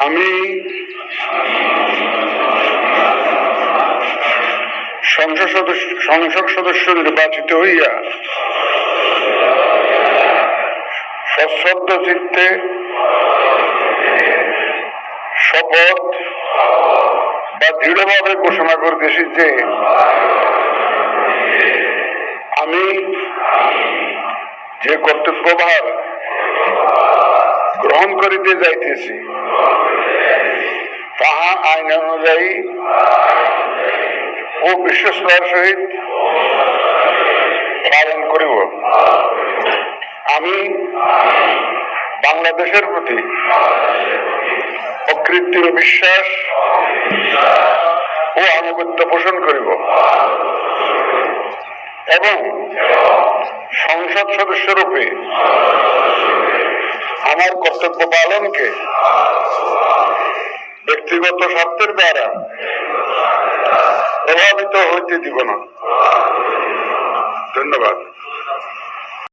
আমি সংসদ সদস্য নির্বাচিত হইয়া সশ্রদ্ধ চিত্তে শপথ বা দৃঢ়ভাবে ঘোষণা করতেছি যে আমি যে কর্তব্যভার গ্রহণ করিতে যাইতেছি তাহা আইন অনুযায়ী ও বিশ্বস্ততার সহিত পালন করিব। আমি বাংলাদেশের প্রতি অকৃত্রিম বিশ্বাস ও আনুগত্য পোষণ করিব এবং সংসদ সদস্য রূপে আমার কর্তব্য পালনকে ব্যক্তিগত স্বার্থের দ্বারা প্রভাবিত হইতে দিব না। ধন্যবাদ।